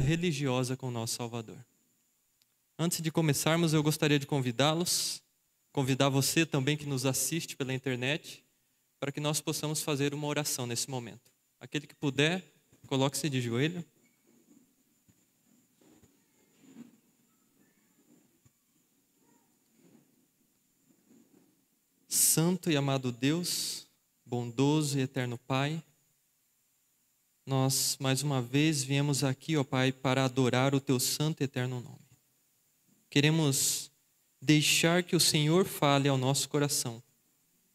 religiosa com o nosso Salvador. Antes de começarmos, eu gostaria de convidar você também que nos assiste pela internet, para que nós possamos fazer uma oração nesse momento. Aquele que puder, coloque-se de joelho. Santo e amado Deus, bondoso e eterno Pai, nós mais uma vez viemos aqui, ó Pai, para adorar o Teu santo e eterno nome. Queremos deixar que o Senhor fale ao nosso coração,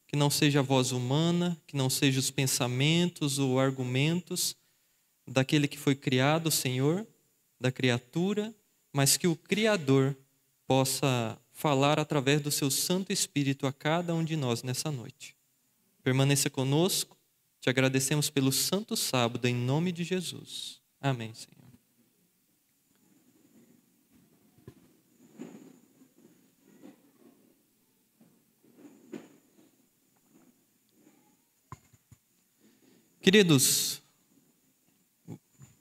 que não seja a voz humana, que não seja os pensamentos ou argumentos daquele que foi criado, Senhor, da criatura, mas que o Criador possa falar através do Seu Santo Espírito a cada um de nós nessa noite. Permaneça conosco, te agradecemos pelo santo sábado, em nome de Jesus. Amém, Senhor. Queridos,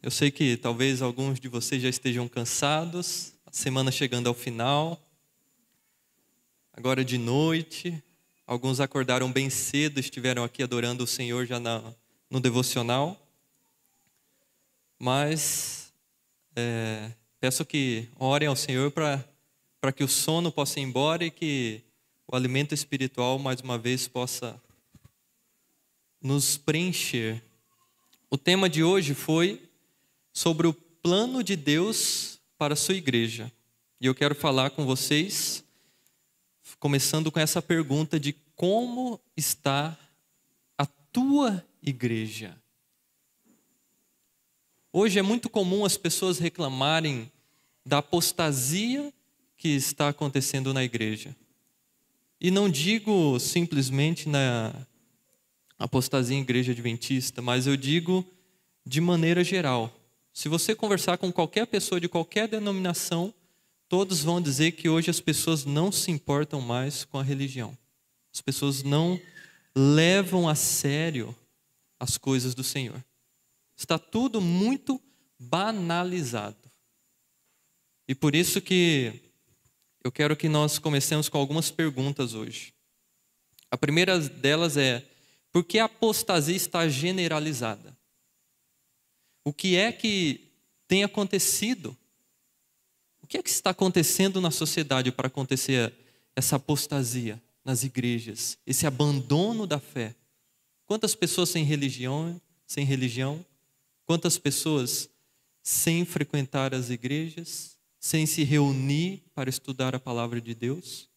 eu sei que talvez alguns de vocês já estejam cansados, a semana chegando ao final, agora de noite, alguns acordaram bem cedo, estiveram aqui adorando o Senhor já no devocional, mas peço que orem ao Senhor para que o sono possa ir embora e que o alimento espiritual mais uma vez possa nos preencher. O tema de hoje foi sobre o plano de Deus para a sua igreja. E eu quero falar com vocês, começando com essa pergunta de como está a tua igreja? Hoje é muito comum as pessoas reclamarem da apostasia que está acontecendo na igreja. E não digo simplesmente na apostasia em igreja adventista, mas eu digo de maneira geral. Se você conversar com qualquer pessoa de qualquer denominação, todos vão dizer que hoje as pessoas não se importam mais com a religião. As pessoas não levam a sério as coisas do Senhor. Está tudo muito banalizado. E por isso que eu quero que nós comecemos com algumas perguntas hoje. A primeira delas é: por que a apostasia está generalizada? O que é que tem acontecido? O que é que está acontecendo na sociedade para acontecer essa apostasia nas igrejas? Esse abandono da fé? Quantas pessoas sem religião? Quantas pessoas sem frequentar as igrejas? Sem se reunir para estudar a palavra de Deus?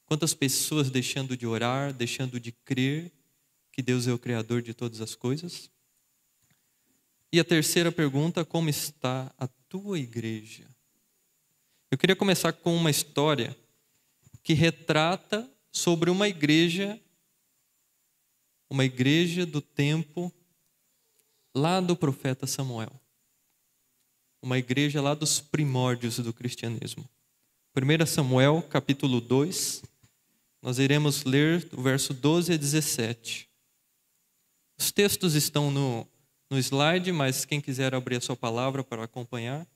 Quantas pessoas deixando de orar, deixando de crer que Deus é o Criador de todas as coisas? E a terceira pergunta: como está a tua igreja? Eu queria começar com uma história que retrata sobre uma igreja do tempo lá do profeta Samuel. Uma igreja lá dos primórdios do cristianismo. 1 Samuel, capítulo 2, nós iremos ler do verso 12 a 17. Os textos estão no slide, mas quem quiser abrir a sua palavra para acompanhar.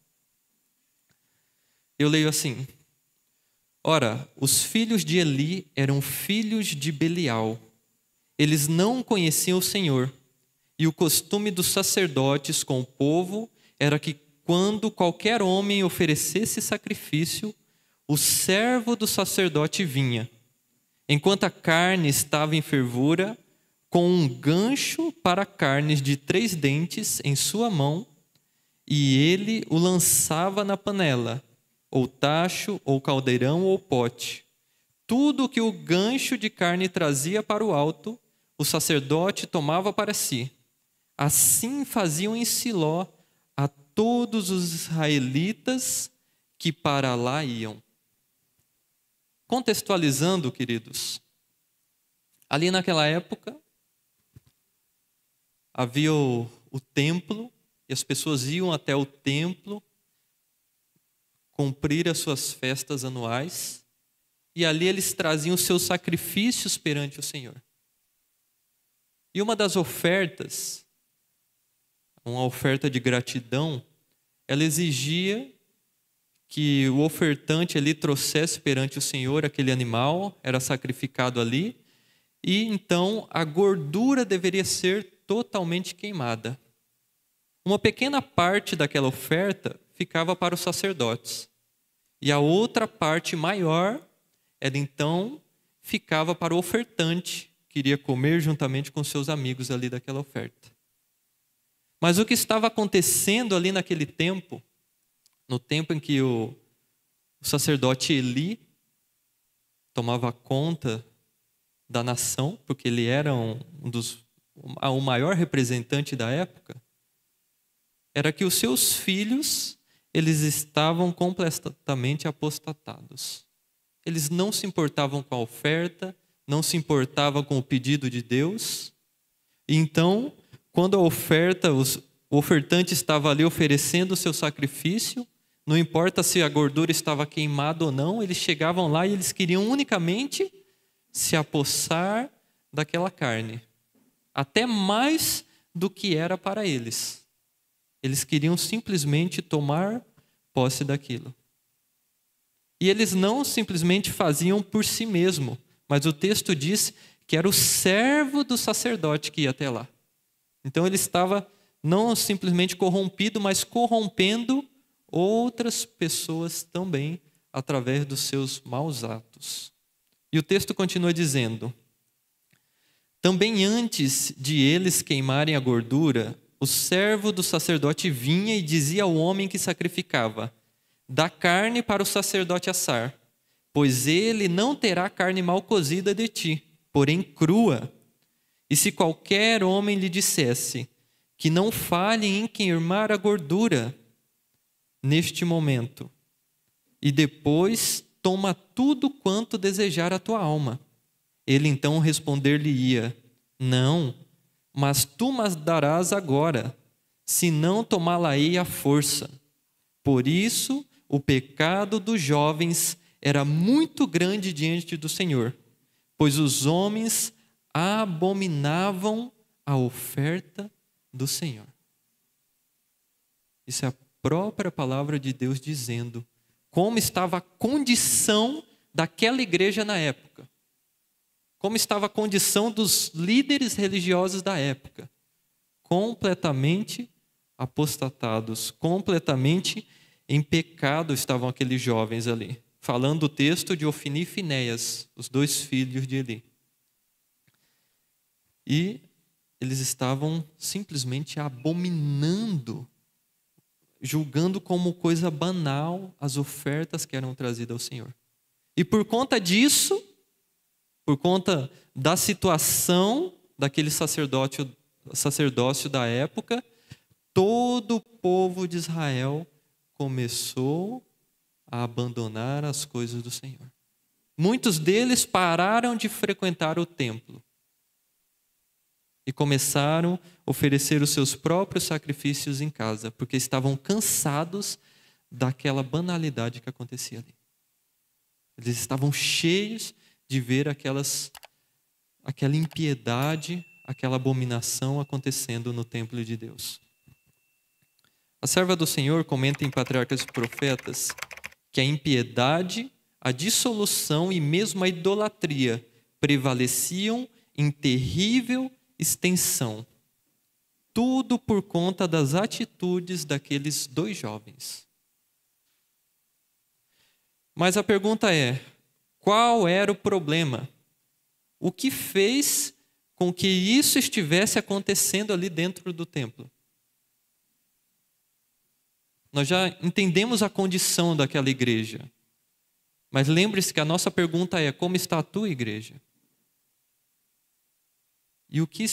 Eu leio assim: Ora, os filhos de Eli eram filhos de Belial. Eles não conheciam o Senhor. E o costume dos sacerdotes com o povo era que quando qualquer homem oferecesse sacrifício, o servo do sacerdote vinha, enquanto a carne estava em fervura, com um gancho para carnes de 3 dentes em sua mão, e ele o lançava na panela, ou tacho, ou caldeirão, ou pote. Tudo o que o gancho de carne trazia para o alto, o sacerdote tomava para si. Assim faziam em Siló a todos os israelitas que para lá iam. Contextualizando, queridos, ali naquela época, havia o templo, e as pessoas iam até o templo cumprir as suas festas anuais, e ali eles traziam os seus sacrifícios perante o Senhor. E uma das ofertas, uma oferta de gratidão, ela exigia que o ofertante ali trouxesse perante o Senhor aquele animal, era sacrificado ali, e então a gordura deveria ser totalmente queimada. Uma pequena parte daquela oferta ficava para os sacerdotes, e a outra parte maior, ela então ficava para o ofertante, que iria comer juntamente com seus amigos ali daquela oferta. Mas o que estava acontecendo ali naquele tempo, no tempo em que o sacerdote Eli tomava conta da nação, porque ele era o maior representante da época, era que os seus filhos, eles estavam completamente apostatados. Eles não se importavam com a oferta, não se importavam com o pedido de Deus. E então, quando o ofertante estava ali oferecendo o seu sacrifício, não importa se a gordura estava queimada ou não, eles chegavam lá e eles queriam unicamente se apossar daquela carne. Até mais do que era para eles. Eles queriam simplesmente tomar posse daquilo. E eles não simplesmente faziam por si mesmo, mas o texto diz que era o servo do sacerdote que ia até lá. Então ele estava não simplesmente corrompido, mas corrompendo outras pessoas também através dos seus maus atos. E o texto continua dizendo: também antes de eles queimarem a gordura, o servo do sacerdote vinha e dizia ao homem que sacrificava: dá carne para o sacerdote assar, pois ele não terá carne mal cozida de ti, porém crua. E se qualquer homem lhe dissesse que não falhe em queimar a gordura neste momento, e depois toma tudo quanto desejar a tua alma, ele então responder-lhe-ia: não, mas tu me darás agora, senão tomá-la-ei à força. Por isso, o pecado dos jovens era muito grande diante do Senhor, pois os homens abominavam a oferta do Senhor. Isso é a própria palavra de Deus dizendo como estava a condição daquela igreja na época. Como estava a condição dos líderes religiosos da época. Completamente apostatados, completamente em pecado estavam aqueles jovens ali. Falando o texto de Ofni e Finéias, os dois filhos de Eli. E eles estavam simplesmente abominando, julgando como coisa banal as ofertas que eram trazidas ao Senhor. E por conta disso, por conta da situação daquele sacerdócio da época, todo o povo de Israel começou a abandonar as coisas do Senhor. Muitos deles pararam de frequentar o templo e começaram a oferecer os seus próprios sacrifícios em casa, porque estavam cansados daquela banalidade que acontecia ali. Eles estavam cheios de ver aquela impiedade, aquela abominação acontecendo no templo de Deus. A serva do Senhor comenta em Patriarcas e Profetas que a impiedade, a dissolução e mesmo a idolatria prevaleciam em terrível extensão. Tudo por conta das atitudes daqueles dois jovens. Mas a pergunta é: qual era o problema? O que fez com que isso estivesse acontecendo ali dentro do templo? Nós já entendemos a condição daquela igreja. Mas lembre-se que a nossa pergunta é: como está a tua igreja? E o que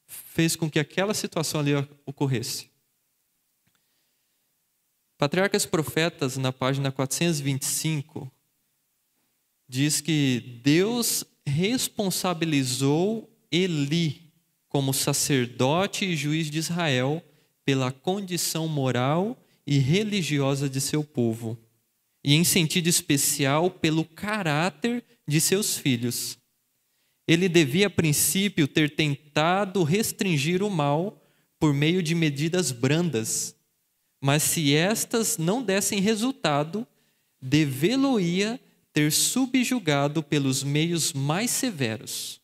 fez com que aquela situação ali ocorresse? Patriarcas e Profetas, na página 425, diz que Deus responsabilizou Eli como sacerdote e juiz de Israel pela condição moral e religiosa de seu povo, e em sentido especial pelo caráter de seus filhos. Ele devia, a princípio, ter tentado restringir o mal por meio de medidas brandas, Mas se estas não dessem resultado, devê-lo-ia ter subjugado pelos meios mais severos.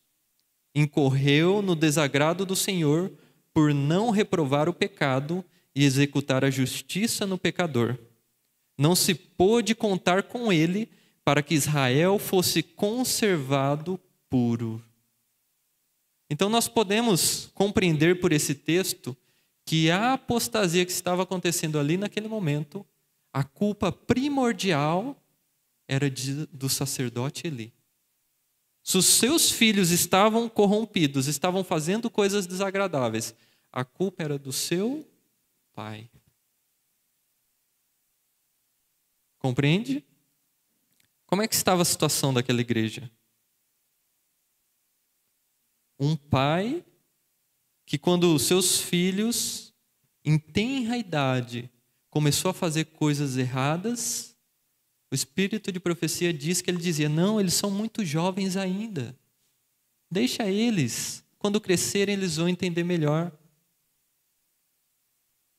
Incorreu no desagrado do Senhor por não reprovar o pecado e executar a justiça no pecador. Não se pôde contar com ele para que Israel fosse conservado puro. Então nós podemos compreender por esse texto que a apostasia que estava acontecendo ali naquele momento, a culpa primordial era do sacerdote Eli. Se os seus filhos estavam corrompidos, estavam fazendo coisas desagradáveis, a culpa era do seu pai. Compreende? Como é que estava a situação daquela igreja? Um pai que, quando os seus filhos, em tenra idade, começou a fazer coisas erradas, o espírito de profecia diz que ele dizia: não, eles são muito jovens ainda. Deixa eles. Quando crescerem, eles vão entender melhor.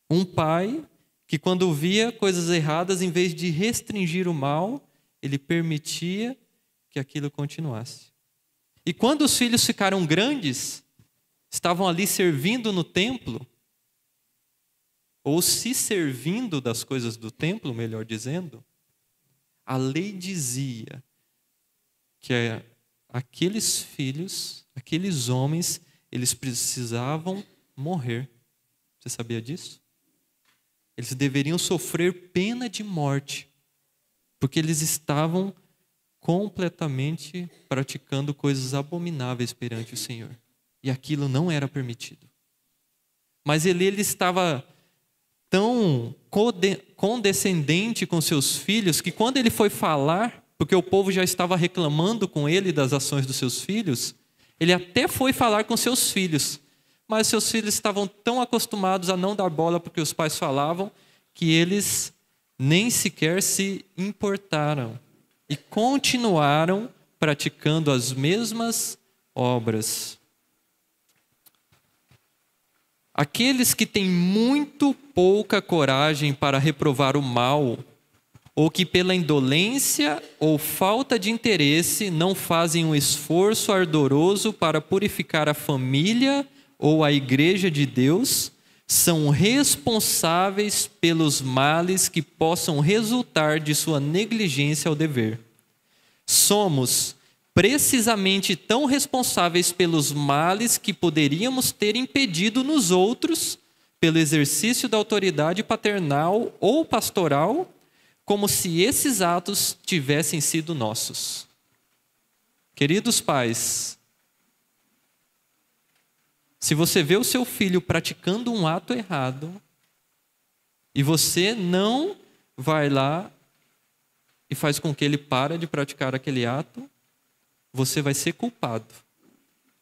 Um pai que, quando via coisas erradas, em vez de restringir o mal, ele permitia que aquilo continuasse. E quando os filhos ficaram grandes, estavam ali servindo no templo, ou se servindo das coisas do templo, melhor dizendo, a lei dizia que aqueles filhos, aqueles homens, eles precisavam morrer. Você sabia disso? Eles deveriam sofrer pena de morte, porque eles estavam completamente praticando coisas abomináveis perante o Senhor. E aquilo não era permitido. Mas ele estava tão condescendente com seus filhos que, quando ele foi falar, porque o povo já estava reclamando com ele das ações dos seus filhos, ele até foi falar com seus filhos. Mas seus filhos estavam tão acostumados a não dar bola porque os pais falavam, que eles nem sequer se importaram e continuaram praticando as mesmas obras. Aqueles que têm muito pouca coragem para reprovar o mal, ou que pela indolência ou falta de interesse não fazem um esforço ardoroso para purificar a família ou a igreja de Deus, são responsáveis pelos males que possam resultar de sua negligência ao dever. Somos precisamente tão responsáveis pelos males que poderíamos ter impedido nos outros, pelo exercício da autoridade paternal ou pastoral, como se esses atos tivessem sido nossos. Queridos pais, se você vê o seu filho praticando um ato errado e você não vai lá e faz com que ele pare de praticar aquele ato, você vai ser culpado,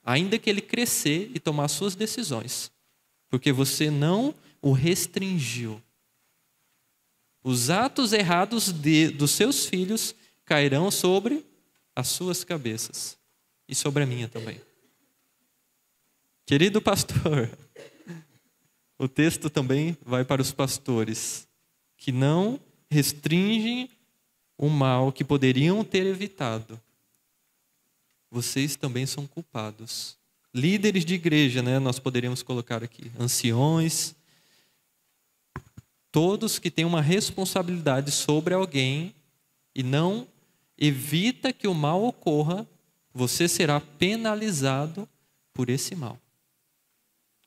ainda que ele crescer e tomar suas decisões, porque você não o restringiu. Os atos errados dos seus filhos cairão sobre as suas cabeças e sobre a minha também. Querido pastor, o texto também vai para os pastores, que não restringem o mal que poderiam ter evitado. Vocês também são culpados. Líderes de igreja, né, nós poderíamos colocar aqui. Anciões. Todos que têm uma responsabilidade sobre alguém e não evita que o mal ocorra, você será penalizado por esse mal.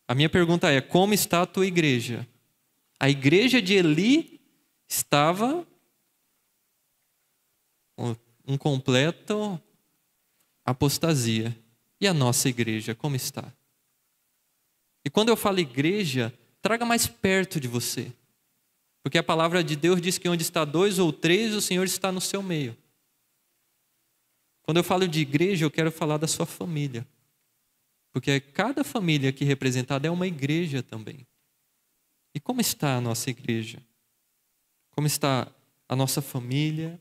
A minha pergunta é: como está a tua igreja? A igreja de Eli estava um completo apostasia. E a nossa igreja, como está? E quando eu falo igreja, traga mais perto de você. Porque a palavra de Deus diz que onde está 2 ou 3, o Senhor está no seu meio. Quando eu falo de igreja, eu quero falar da sua família. Porque cada família aqui representada é uma igreja também. E como está a nossa igreja? Como está a nossa família?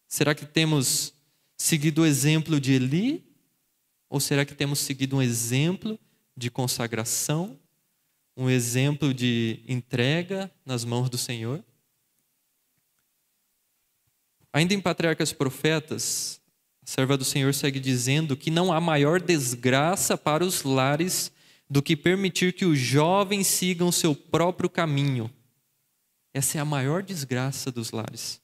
Será que temos seguido o exemplo de Eli? Ou será que temos seguido um exemplo de consagração? um exemplo de entrega nas mãos do Senhor. Ainda em Patriarcas e Profetas, a serva do Senhor segue dizendo que não há maior desgraça para os lares do que permitir que os jovens sigam seu próprio caminho. Essa é a maior desgraça dos lares.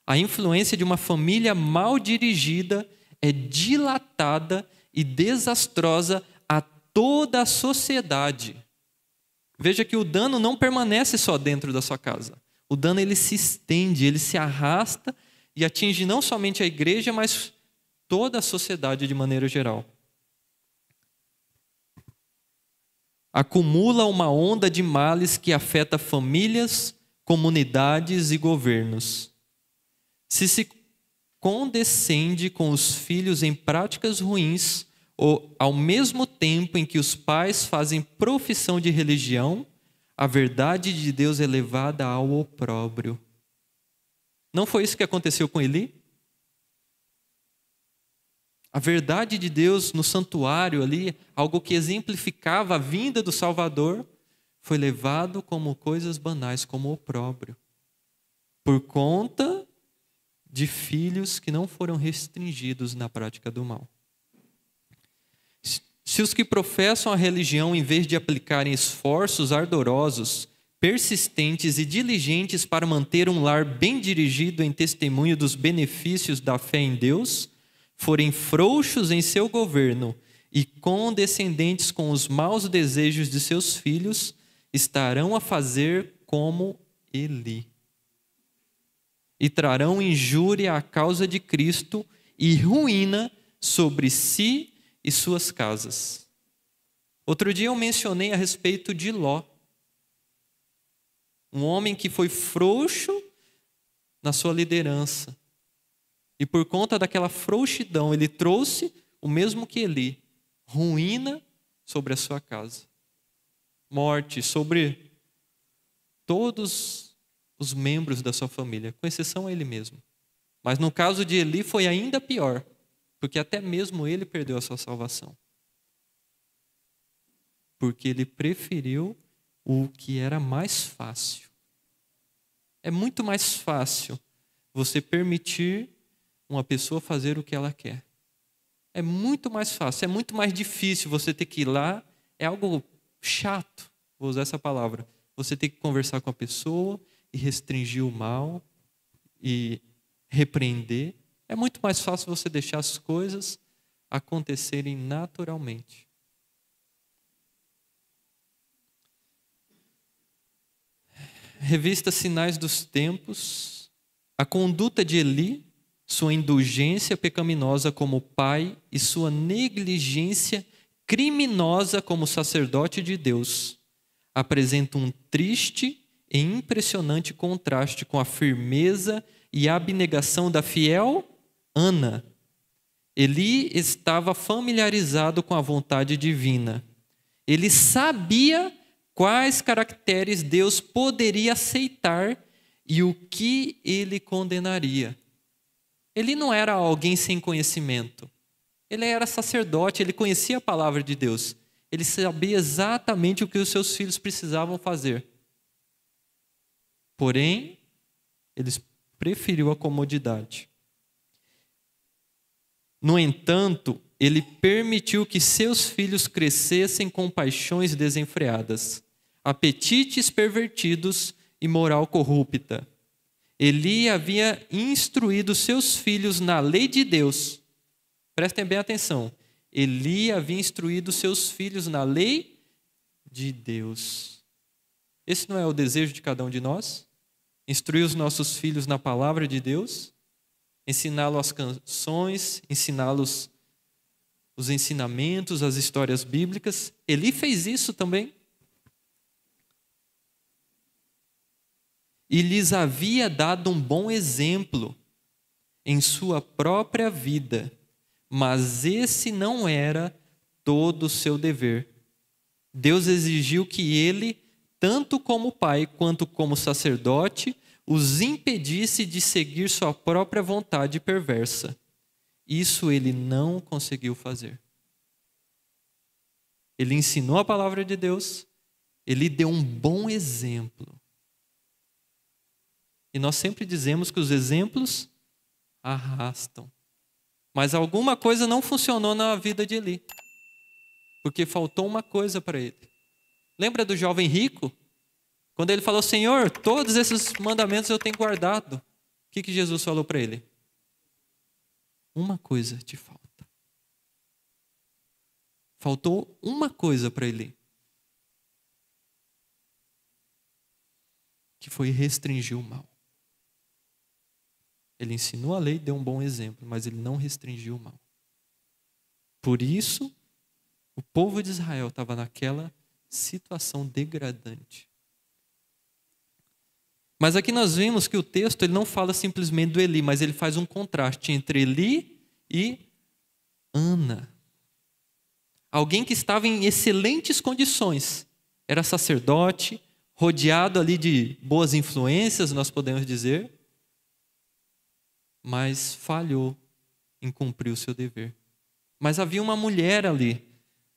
A influência de uma família mal dirigida é dilatada e desastrosa a toda a sociedade. Veja que o dano não permanece só dentro da sua casa. O dano ele se estende, ele se arrasta e atinge não somente a igreja, mas toda a sociedade de maneira geral. Acumula uma onda de males que afeta famílias, comunidades e governos. Se condescende com os filhos em práticas ruins, ou ao mesmo tempo em que os pais fazem profissão de religião, a verdade de Deus é levada ao opróbrio. Não foi isso que aconteceu com Eli? A verdade de Deus no santuário ali, algo que exemplificava a vinda do Salvador, foi levado como coisas banais, como opróbrio. Por conta de filhos que não foram restringidos na prática do mal. Se os que professam a religião, em vez de aplicarem esforços ardorosos, persistentes e diligentes para manter um lar bem dirigido em testemunho dos benefícios da fé em Deus, forem frouxos em seu governo e condescendentes com os maus desejos de seus filhos, estarão a fazer como Eli. E trarão injúria à causa de Cristo e ruína sobre si e suas casas. Outro dia eu mencionei a respeito de Ló. Um homem que foi frouxo na sua liderança. E por conta daquela frouxidão, ele trouxe o mesmo que Eli, ruína sobre a sua casa. Morte sobre todos os membros da sua família, com exceção a ele mesmo. Mas no caso de Eli foi ainda pior, porque até mesmo ele perdeu a sua salvação. Porque ele preferiu o que era mais fácil. É muito mais fácil você permitir uma pessoa fazer o que ela quer. É muito mais fácil, é muito mais difícil você ter que ir lá, é algo chato, vou usar essa palavra. Você ter que conversar com a pessoa e restringir o mal e repreender. É muito mais fácil você deixar as coisas acontecerem naturalmente. Revista Sinais dos Tempos, a conduta de Eli, sua indulgência pecaminosa como pai e sua negligência criminosa como sacerdote de Deus, apresentam um triste e impressionante contraste com a firmeza e abnegação da fiel Ana. Eli estava familiarizado com a vontade divina. Ele sabia quais caracteres Deus poderia aceitar e o que ele condenaria. Ele não era alguém sem conhecimento. Ele era sacerdote, ele conhecia a palavra de Deus. Ele sabia exatamente o que os seus filhos precisavam fazer. Porém, ele preferiu a comodidade. No entanto, ele permitiu que seus filhos crescessem com paixões desenfreadas, apetites pervertidos e moral corrupta. Eli havia instruído seus filhos na lei de Deus. Prestem bem atenção. Eli havia instruído seus filhos na lei de Deus. Esse não é o desejo de cada um de nós? Instruir os nossos filhos na palavra de Deus? Ensiná-los as canções, ensiná-los os ensinamentos, as histórias bíblicas. Eli fez isso também. E lhes havia dado um bom exemplo em sua própria vida, mas esse não era todo o seu dever. Deus exigiu que ele, tanto como pai quanto como sacerdote, os impedisse de seguir sua própria vontade perversa. Isso ele não conseguiu fazer. Ele ensinou a palavra de Deus, Ele deu um bom exemplo. E nós sempre dizemos que os exemplos arrastam. Mas alguma coisa não funcionou na vida de Eli. Porque faltou uma coisa para ele. Lembra do jovem rico? Quando ele falou, Senhor, todos esses mandamentos eu tenho guardado. O que Jesus falou para ele? Uma coisa te falta. Faltou uma coisa para ele. Que foi restringir o mal. Ele ensinou a lei, deu um bom exemplo, mas ele não restringiu o mal. Por isso, o povo de Israel estava naquela situação degradante. Mas aqui nós vemos que o texto ele não fala simplesmente do Eli, mas ele faz um contraste entre Eli e Ana. Alguém que estava em excelentes condições. Era sacerdote, rodeado ali de boas influências, nós podemos dizer, mas falhou em cumprir o seu dever. Mas havia uma mulher ali,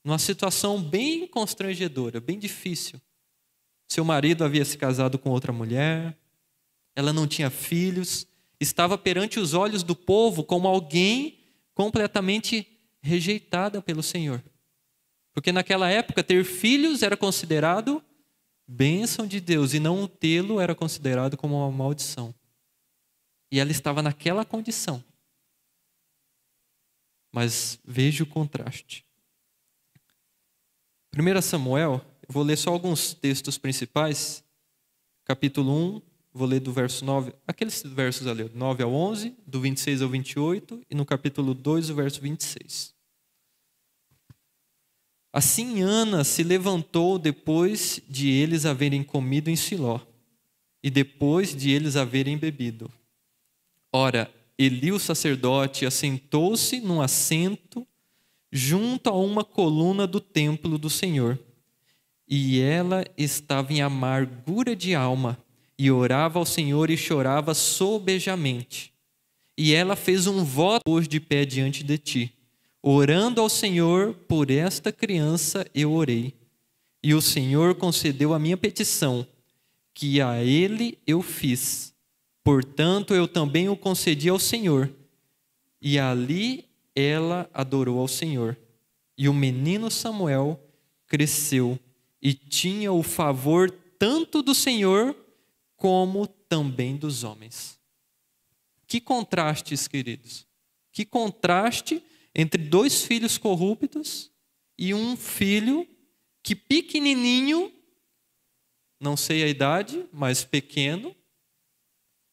numa situação bem constrangedora, bem difícil. Seu marido havia se casado com outra mulher, ela não tinha filhos, estava perante os olhos do povo como alguém completamente rejeitada pelo Senhor. Porque naquela época ter filhos era considerado bênção de Deus e não tê-lo era considerado como uma maldição. E ela estava naquela condição. Mas veja o contraste. 1 Samuel, eu vou ler só alguns textos principais. Capítulo 1, vou ler do verso 9, aqueles versos ali, 9 ao 11, do 26 ao 28, e no capítulo 2, o verso 26. Assim Ana se levantou depois de eles haverem comido em Siló, e depois de eles haverem bebido. Ora, Eli o sacerdote assentou-se num assento junto a uma coluna do templo do Senhor. E ela estava em amargura de alma, e orava ao Senhor e chorava sobejamente. E ela fez um voto hoje de pé diante de ti. Orando ao Senhor por esta criança eu orei. E o Senhor concedeu a minha petição, que a ele eu fiz. Portanto, eu também o concedi ao Senhor. E ali ela adorou ao Senhor. E o menino Samuel cresceu e tinha o favor tanto do Senhor como também dos homens. Que contrastes, queridos. Que contraste entre dois filhos corruptos e um filho que pequenininho, não sei a idade, mas pequeno,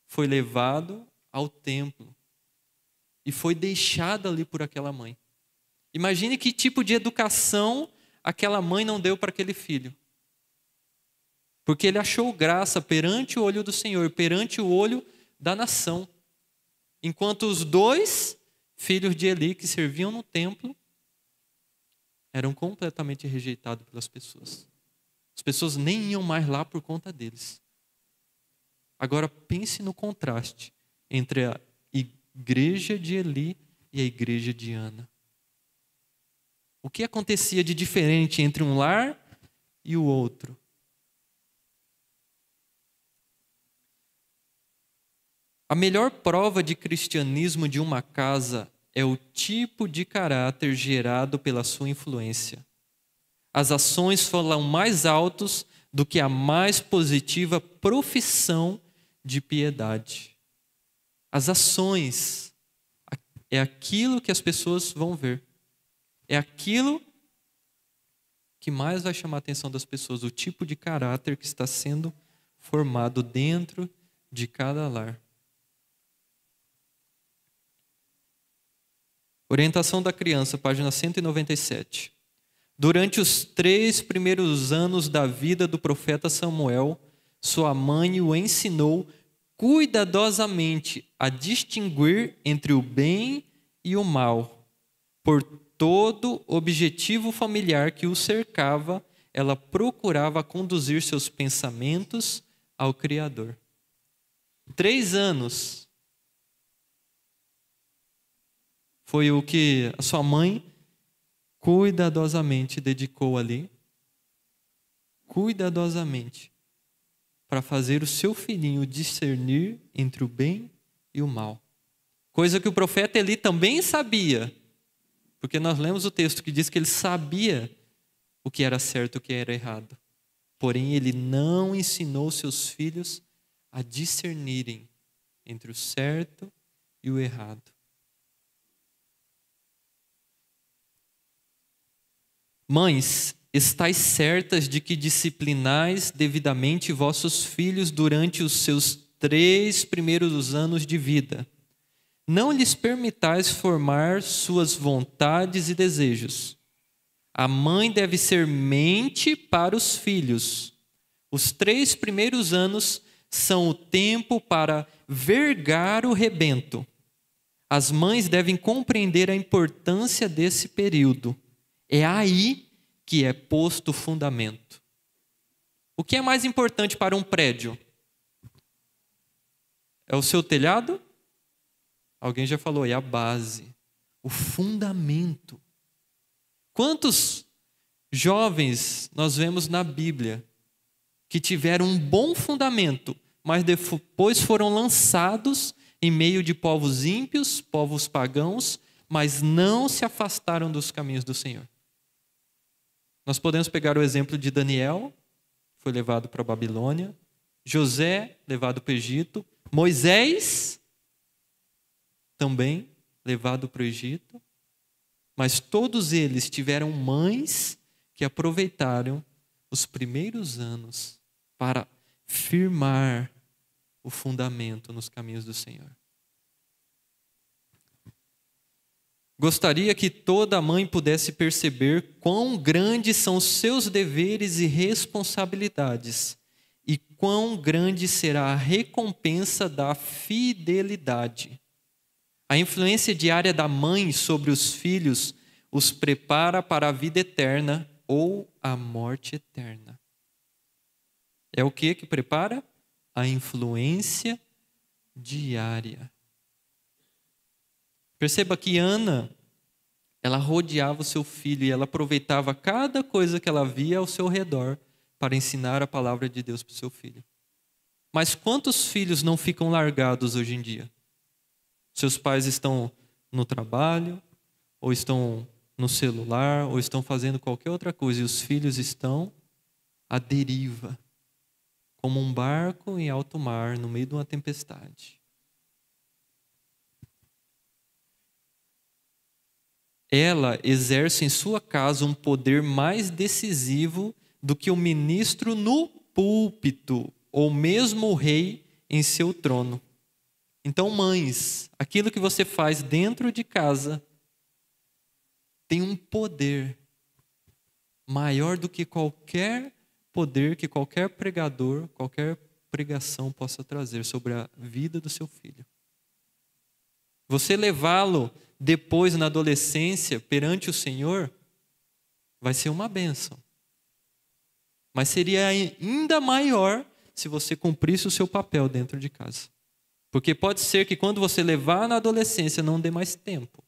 foi levado ao templo e foi deixado ali por aquela mãe. Imagine que tipo de educação aquela mãe não deu para aquele filho. Porque ele achou graça perante o olho do Senhor, perante o olho da nação. Enquanto os dois filhos de Eli que serviam no templo eram completamente rejeitados pelas pessoas. As pessoas nem iam mais lá por conta deles. Agora pense no contraste entre a igreja de Eli e a igreja de Ana. O que acontecia de diferente entre um lar e o outro? A melhor prova de cristianismo de uma casa é o tipo de caráter gerado pela sua influência. As ações falam mais altos do que a mais positiva profissão de piedade. As ações é aquilo que as pessoas vão ver. É aquilo que mais vai chamar a atenção das pessoas, o tipo de caráter que está sendo formado dentro de cada lar. Orientação da criança, página 197. Durante os 3 primeiros anos da vida do profeta Samuel, sua mãe o ensinou cuidadosamente a distinguir entre o bem e o mal. Por todo objetivo familiar que o cercava, ela procurava conduzir seus pensamentos ao Criador. 3 anos foi o que a sua mãe cuidadosamente dedicou ali, cuidadosamente para fazer o seu filhinho discernir entre o bem e o mal. Coisa que o profeta Eli também sabia, porque nós lemos o texto que diz que ele sabia o que era certo e o que era errado. Porém, ele não ensinou seus filhos a discernirem entre o certo e o errado. Mães, estais certas de que disciplinais devidamente vossos filhos durante os seus 3 primeiros anos de vida. Não lhes permitais formar suas vontades e desejos. A mãe deve ser mente para os filhos. Os 3 primeiros anos são o tempo para vergar o rebento. As mães devem compreender a importância desse período. É aí que é posto o fundamento. O que é mais importante para um prédio? É o seu telhado? Alguém já falou, é a base, o fundamento. Quantos jovens nós vemos na Bíblia que tiveram um bom fundamento, mas depois foram lançados em meio de povos ímpios, povos pagãos, mas não se afastaram dos caminhos do Senhor? Nós podemos pegar o exemplo de Daniel, que foi levado para a Babilônia, José, levado para o Egito, Moisés, também levado para o Egito, mas todos eles tiveram mães que aproveitaram os primeiros anos para firmar o fundamento nos caminhos do Senhor. Gostaria que toda mãe pudesse perceber quão grandes são os seus deveres e responsabilidades e quão grande será a recompensa da fidelidade. A influência diária da mãe sobre os filhos os prepara para a vida eterna ou a morte eterna. É o que prepara? A influência diária. Perceba que Ana, ela rodeava o seu filho e ela aproveitava cada coisa que ela via ao seu redor para ensinar a palavra de Deus para o seu filho. Mas quantos filhos não ficam largados hoje em dia? Seus pais estão no trabalho, ou estão no celular, ou estão fazendo qualquer outra coisa, e os filhos estão à deriva, como um barco em alto mar, no meio de uma tempestade. Ela exerce em sua casa um poder mais decisivo do que o ministro no púlpito, ou mesmo o rei em seu trono. Então, mães, aquilo que você faz dentro de casa tem um poder maior do que qualquer poder que qualquer pregador, qualquer pregação possa trazer sobre a vida do seu filho. Você levá-lo depois na adolescência perante o Senhor vai ser uma bênção. Mas seria ainda maior se você cumprisse o seu papel dentro de casa. Porque pode ser que quando você levar na adolescência não dê mais tempo.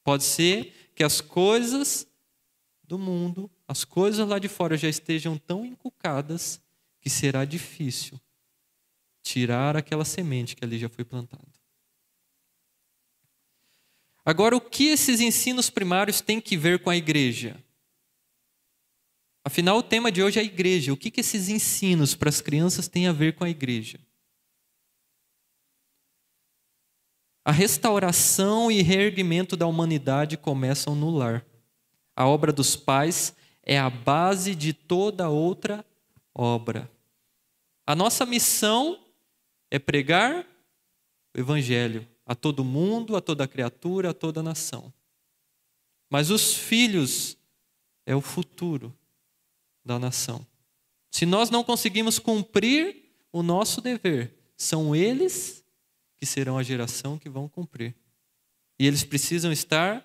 Pode ser que as coisas do mundo, as coisas lá de fora já estejam tão encucadas que será difícil tirar aquela semente que ali já foi plantada. Agora, o que esses ensinos primários têm que ver com a igreja? Afinal, o tema de hoje é a igreja. O que esses ensinos para as crianças têm a ver com a igreja? A restauração e reerguimento da humanidade começam no lar. A obra dos pais é a base de toda outra obra. A nossa missão é pregar o evangelho a todo mundo, a toda criatura, a toda nação. Mas os filhos é o futuro da nação. Se nós não conseguimos cumprir o nosso dever, são eles que serão a geração que vão cumprir. E eles precisam estar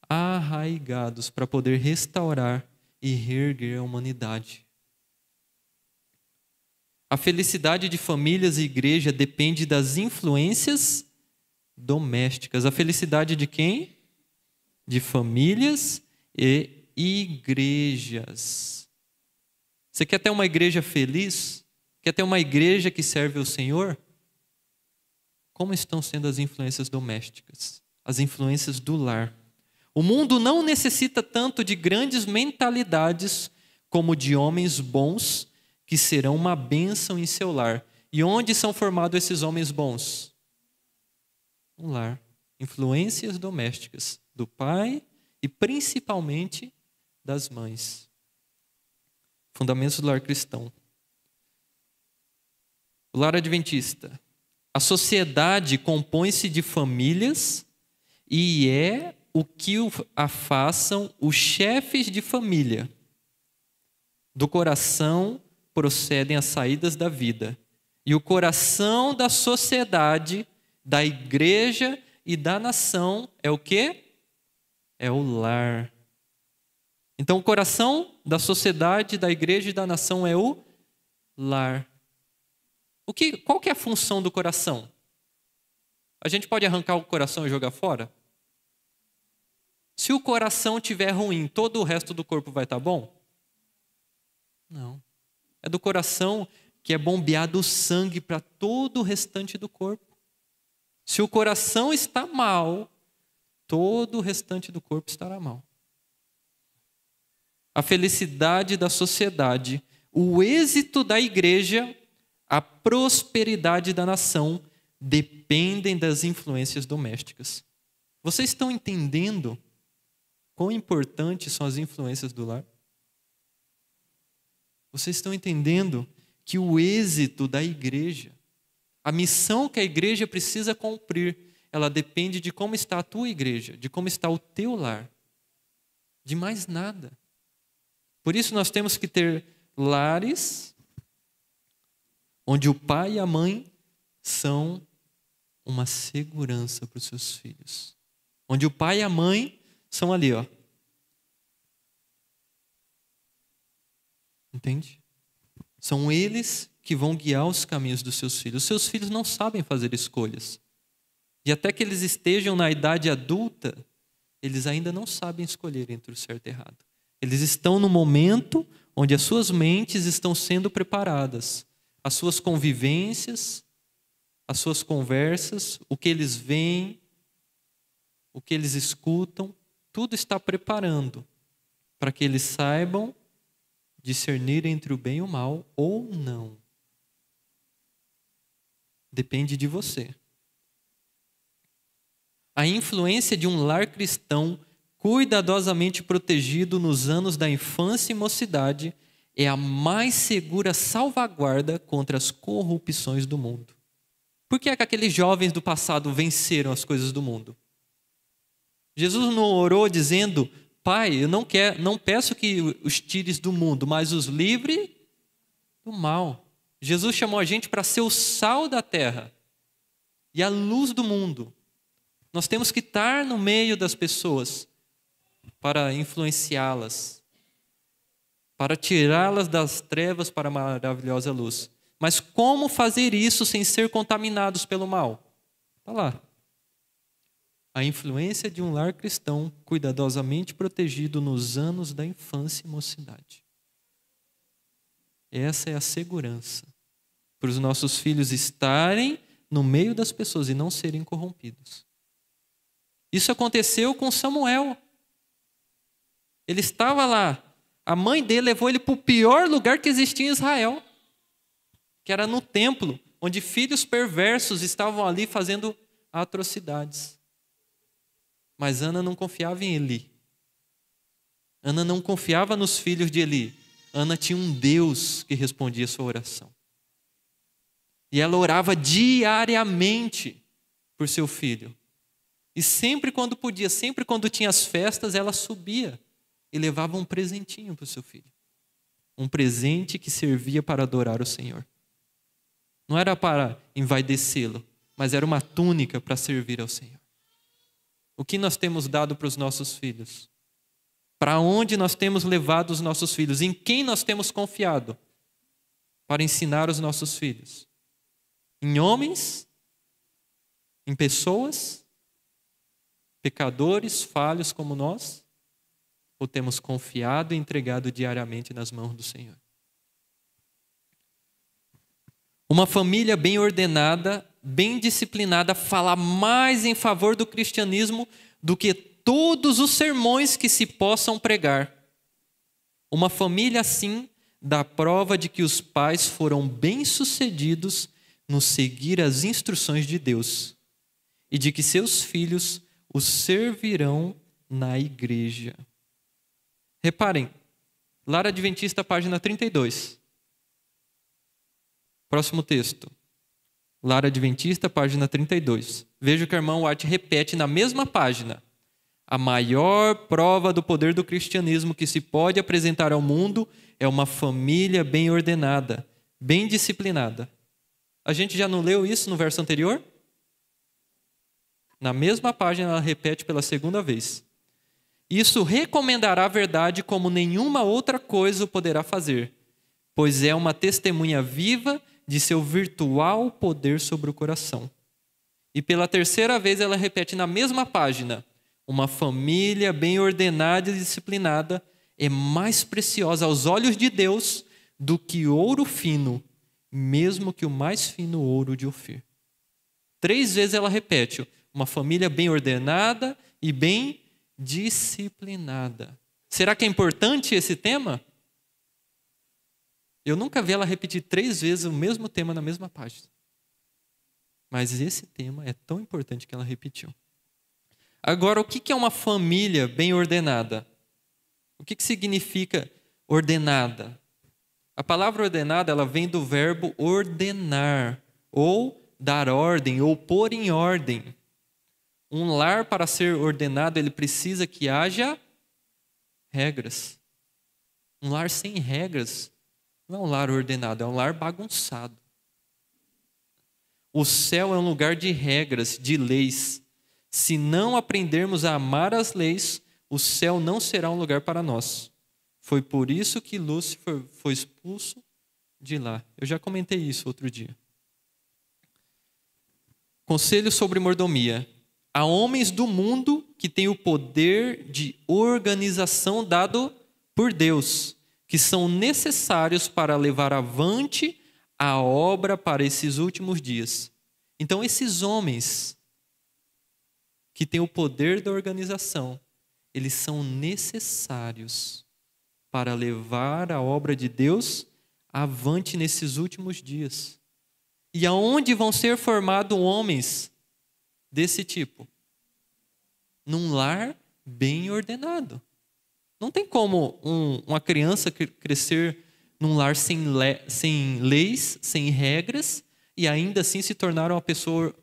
arraigados para poder restaurar e reerguer a humanidade. A felicidade de famílias e igreja depende das influências domésticas. A felicidade de quem? De famílias e igrejas. Você quer ter uma igreja feliz? Quer ter uma igreja que serve ao Senhor? Como estão sendo as influências domésticas? As influências do lar? O mundo não necessita tanto de grandes mentalidades como de homens bons que serão uma bênção em seu lar. E onde são formados esses homens bons? No lar. Influências domésticas do pai e principalmente das mães. Fundamentos do lar cristão. O lar adventista. A sociedade compõe-se de famílias e é o que a façam os chefes de família. Do coração procedem as saídas da vida. E o coração da sociedade, da igreja e da nação é o quê? É o lar. Então, o coração da sociedade, da igreja e da nação é o lar. Qual que é a função do coração? A gente pode arrancar o coração e jogar fora? Se o coração estiver ruim, todo o resto do corpo vai estar bom? Não. É do coração que é bombeado o sangue para todo o restante do corpo. Se o coração está mal, todo o restante do corpo estará mal. A felicidade da sociedade, o êxito da igreja, a prosperidade da nação dependem das influências domésticas. Vocês estão entendendo quão importantes são as influências do lar? Vocês estão entendendo que o êxito da igreja, a missão que a igreja precisa cumprir, ela depende de como está a tua igreja, de como está o teu lar. De mais nada. Por isso nós temos que ter lares onde o pai e a mãe são uma segurança para os seus filhos. Onde o pai e a mãe são ali, ó. Entende? São eles que vão guiar os caminhos dos seus filhos. Os seus filhos não sabem fazer escolhas. E até que eles estejam na idade adulta, eles ainda não sabem escolher entre o certo e o errado. Eles estão no momento onde as suas mentes estão sendo preparadas. As suas convivências, as suas conversas, o que eles veem, o que eles escutam, tudo está preparando para que eles saibam discernir entre o bem e o mal ou não. Depende de você. A influência de um lar cristão cuidadosamente protegido nos anos da infância e mocidade é a mais segura salvaguarda contra as corrupções do mundo. Por que é que aqueles jovens do passado venceram as coisas do mundo? Jesus não orou dizendo: Pai, eu não peço que os tires do mundo, mas os livre do mal. Jesus chamou a gente para ser o sal da terra e a luz do mundo. Nós temos que estar no meio das pessoas para influenciá-las, para tirá-las das trevas para a maravilhosa luz. Mas como fazer isso sem ser contaminados pelo mal? Está lá. A influência de um lar cristão cuidadosamente protegido nos anos da infância e mocidade. Essa é a segurança para os nossos filhos estarem no meio das pessoas e não serem corrompidos. Isso aconteceu com Samuel. Ele estava lá. A mãe dele levou ele para o pior lugar que existia em Israel, que era no templo, onde filhos perversos estavam ali fazendo atrocidades. Mas Ana não confiava em Eli. Ana não confiava nos filhos de Eli. Ana tinha um Deus que respondia a sua oração. E ela orava diariamente por seu filho. E sempre quando podia, sempre quando tinha as festas, ela subia e levava um presentinho para o seu filho. Um presente que servia para adorar o Senhor. Não era para envaidecê-lo, mas era uma túnica para servir ao Senhor. O que nós temos dado para os nossos filhos? Para onde nós temos levado os nossos filhos? Em quem nós temos confiado para ensinar os nossos filhos? Em homens? Em pessoas? Pecadores, falhos como nós? Ou temos confiado e entregado diariamente nas mãos do Senhor? Uma família bem ordenada, bem disciplinada, fala mais em favor do cristianismo do que todos os sermões que se possam pregar. Uma família assim dá prova de que os pais foram bem-sucedidos no seguir as instruções de Deus e de que seus filhos os servirão na igreja. Reparem, Lar Adventista, página 32. Próximo texto. Lar Adventista, página 32. Veja que o irmão White repete na mesma página. A maior prova do poder do cristianismo que se pode apresentar ao mundo é uma família bem ordenada, bem disciplinada. A gente já não leu isso no verso anterior? Na mesma página ela repete pela segunda vez. Isso recomendará a verdade como nenhuma outra coisa o poderá fazer, pois é uma testemunha viva de seu virtual poder sobre o coração. E pela terceira vez ela repete na mesma página: uma família bem ordenada e disciplinada é mais preciosa aos olhos de Deus do que ouro fino, mesmo que o mais fino ouro de Ofir. 3 vezes ela repete: uma família bem ordenada e bem disciplinada. Será que é importante esse tema? Eu nunca vi ela repetir 3 vezes o mesmo tema na mesma página. Mas esse tema é tão importante que ela repetiu. Agora, o que é uma família bem ordenada? O que significa ordenada? A palavra ordenada, ela vem do verbo ordenar, ou dar ordem, ou pôr em ordem. Um lar, para ser ordenado, ele precisa que haja regras. Um lar sem regras não é um lar ordenado, é um lar bagunçado. O céu é um lugar de regras, de leis. Se não aprendermos a amar as leis, o céu não será um lugar para nós. Foi por isso que Lúcifer foi expulso de lá. Eu já comentei isso outro dia. Conselho sobre mordomia. Há homens do mundo que têm o poder de organização dado por Deus, que são necessários para levar avante a obra para esses últimos dias. Então, esses homens que têm o poder da organização, eles são necessários para levar a obra de Deus avante nesses últimos dias. E aonde vão ser formados homens desse tipo? Num lar bem ordenado. Não tem como uma criança crescer num lar sem leis, sem regras, e ainda assim se tornar uma pessoa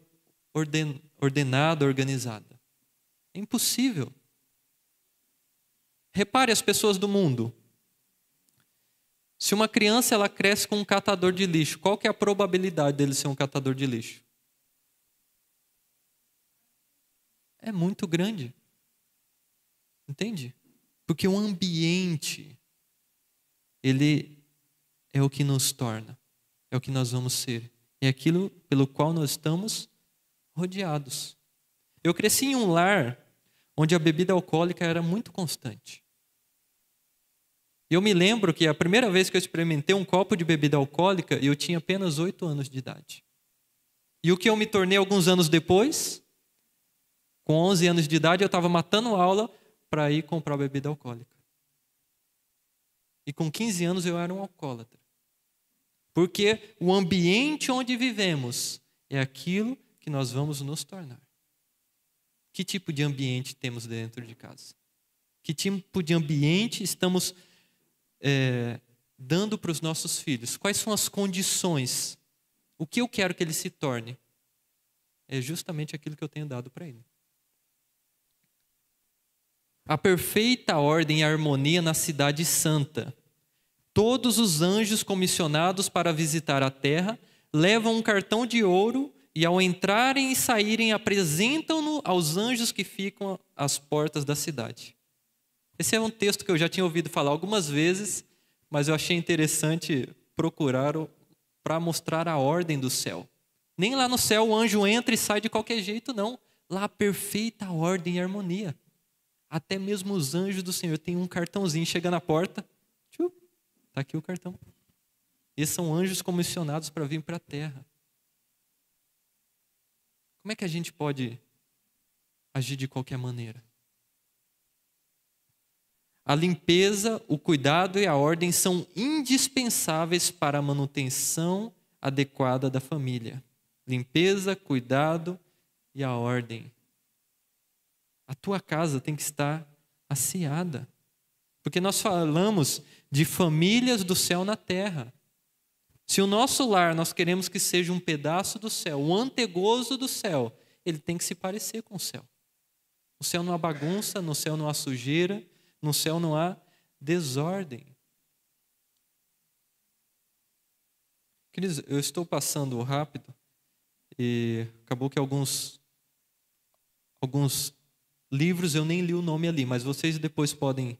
ordenada, organizada. É impossível. Repare as pessoas do mundo. Se uma criança ela cresce com um catador de lixo, qual que é a probabilidade dele ser um catador de lixo? É muito grande. Entende? Porque o ambiente, ele é o que nos torna, é o que nós vamos ser. É aquilo pelo qual nós estamos rodeados. Eu cresci em um lar onde a bebida alcoólica era muito constante. Eu me lembro que a primeira vez que eu experimentei um copo de bebida alcoólica, eu tinha apenas 8 anos de idade. E o que eu me tornei alguns anos depois, com 11 anos de idade, eu estava matando aula para ir comprar bebida alcoólica. E com 15 anos eu era um alcoólatra. Porque o ambiente onde vivemos é aquilo que nós vamos nos tornar. Que tipo de ambiente temos dentro de casa? Que tipo de ambiente estamos dando para os nossos filhos? Quais são as condições? O que eu quero que ele se torne? É justamente aquilo que eu tenho dado para ele. A perfeita ordem e harmonia na cidade santa. Todos os anjos comissionados para visitar a terra levam um cartão de ouro e, ao entrarem e saírem, apresentam-no aos anjos que ficam às portas da cidade. Esse é um texto que eu já tinha ouvido falar algumas vezes, mas eu achei interessante procurar para mostrar a ordem do céu. Nem lá no céu o anjo entra e sai de qualquer jeito, não. Lá a perfeita ordem e harmonia. Até mesmo os anjos do Senhor têm um cartãozinho, chega na porta, está aqui o cartão. Esses são anjos comissionados para vir para a terra. Como é que a gente pode agir de qualquer maneira? A limpeza, o cuidado e a ordem são indispensáveis para a manutenção adequada da família. Limpeza, cuidado e a ordem. A tua casa tem que estar asseada. Porque nós falamos de famílias do céu na terra. Se o nosso lar nós queremos que seja um pedaço do céu, o antegozo do céu, ele tem que se parecer com o céu. No céu não há bagunça, no céu não há sujeira, no céu não há desordem. Queridos, eu estou passando rápido e acabou que alguns livros eu nem li o nome ali, mas vocês depois podem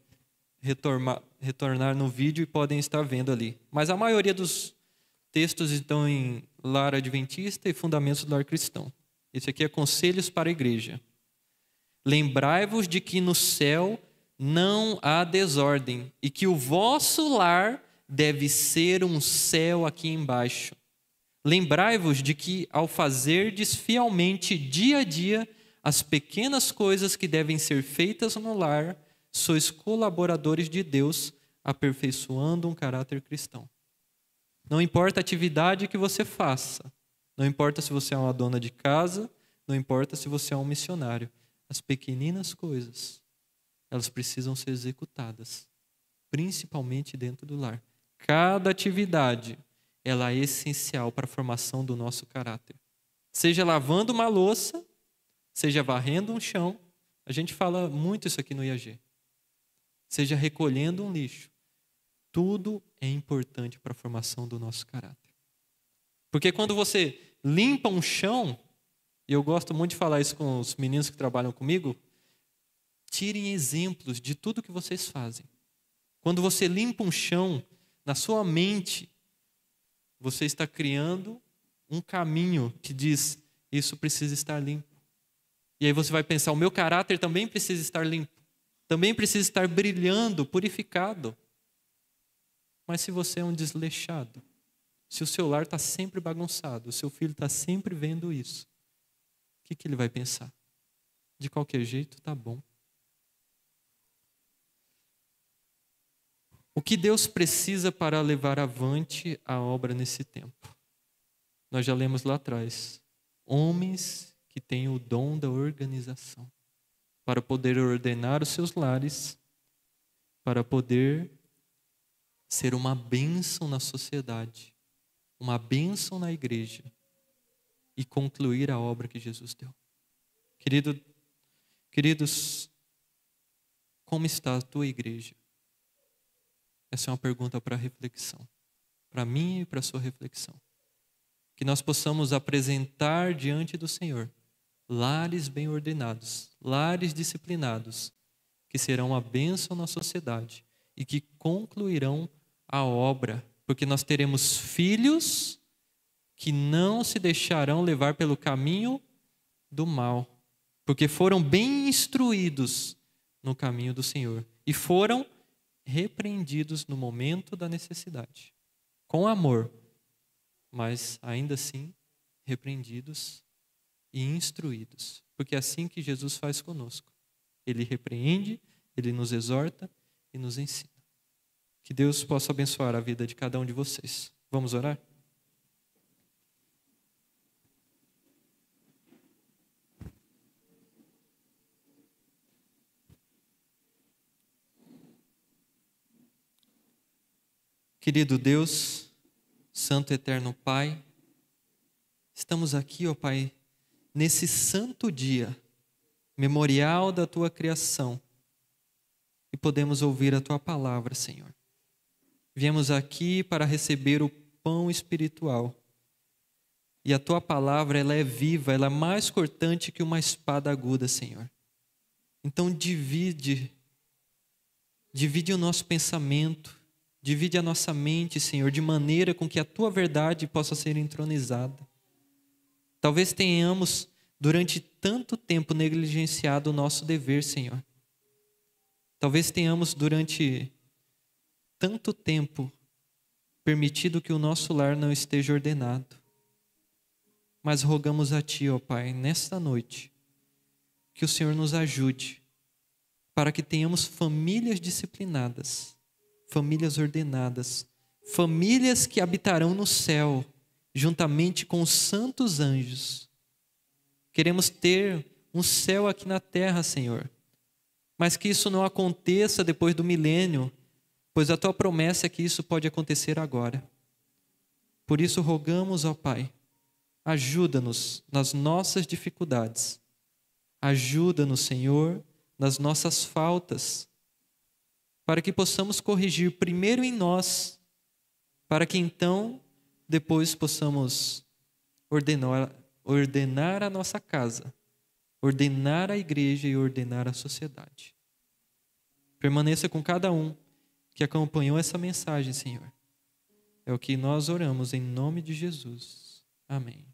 retornar no vídeo e podem estar vendo ali. Mas a maioria dos textos estão em Lar Adventista e Fundamentos do Lar Cristão. Esse aqui é Conselhos para a Igreja. Lembrai-vos de que no céu não há desordem e que o vosso lar deve ser um céu aqui embaixo. Lembrai-vos de que ao fazerdes fielmente dia a dia as pequenas coisas que devem ser feitas no lar, sois colaboradores de Deus, aperfeiçoando um caráter cristão. Não importa a atividade que você faça, não importa se você é uma dona de casa, não importa se você é um missionário, as pequeninas coisas, elas precisam ser executadas, principalmente dentro do lar. Cada atividade, ela é essencial para a formação do nosso caráter. Seja lavando uma louça, seja varrendo um chão, a gente fala muito isso aqui no IAG. Seja recolhendo um lixo. Tudo é importante para a formação do nosso caráter. Porque quando você limpa um chão, e eu gosto muito de falar isso com os meninos que trabalham comigo, tirem exemplos de tudo que vocês fazem. Quando você limpa um chão, na sua mente, você está criando um caminho que diz, isso precisa estar limpo. E aí você vai pensar, o meu caráter também precisa estar limpo. Também precisa estar brilhando, purificado. Mas se você é um desleixado, se o seu lar está sempre bagunçado, o seu filho está sempre vendo isso, o que ele vai pensar? De qualquer jeito, tá bom. O que Deus precisa para levar avante a obra nesse tempo? Nós já lemos lá atrás. Homens que têm o dom da organização, para poder ordenar os seus lares, para poder ser uma bênção na sociedade, uma bênção na igreja e concluir a obra que Jesus deu. Queridos, como está a tua igreja? Essa é uma pergunta para reflexão, para mim e para a sua reflexão. Que nós possamos apresentar diante do Senhor lares bem ordenados, lares disciplinados, que serão uma bênção na sociedade e que concluirão a obra, porque nós teremos filhos que não se deixarão levar pelo caminho do mal, porque foram bem instruídos no caminho do Senhor e foram repreendidos no momento da necessidade, com amor, mas ainda assim repreendidos e instruídos, porque é assim que Jesus faz conosco. Ele repreende, ele nos exorta e nos ensina. Que Deus possa abençoar a vida de cada um de vocês. Vamos orar? Querido Deus, Santo e Eterno Pai, estamos aqui, ó Pai, nesse santo dia, memorial da Tua criação, e podemos ouvir a Tua palavra, Senhor. Viemos aqui para receber o pão espiritual, e a Tua palavra, ela é viva, ela é mais cortante que uma espada aguda, Senhor. Então divide o nosso pensamento, divide a nossa mente, Senhor, de maneira com que a Tua verdade possa ser entronizada. Talvez tenhamos, durante tanto tempo, negligenciado o nosso dever, Senhor. Talvez tenhamos, durante tanto tempo, permitido que o nosso lar não esteja ordenado. Mas rogamos a Ti, ó Pai, nesta noite, que o Senhor nos ajude para que tenhamos famílias disciplinadas, famílias ordenadas, famílias que habitarão no céu, juntamente com os santos anjos. Queremos ter um céu aqui na terra, Senhor, mas que isso não aconteça depois do milênio, pois a Tua promessa é que isso pode acontecer agora. Por isso rogamos, ó Pai, ajuda-nos nas nossas dificuldades. Ajuda-nos, Senhor, nas nossas faltas, para que possamos corrigir primeiro em nós, para que então, depois possamos ordenar a nossa casa, ordenar a igreja e ordenar a sociedade. Permaneça com cada um que acompanhou essa mensagem, Senhor. É o que nós oramos em nome de Jesus. Amém.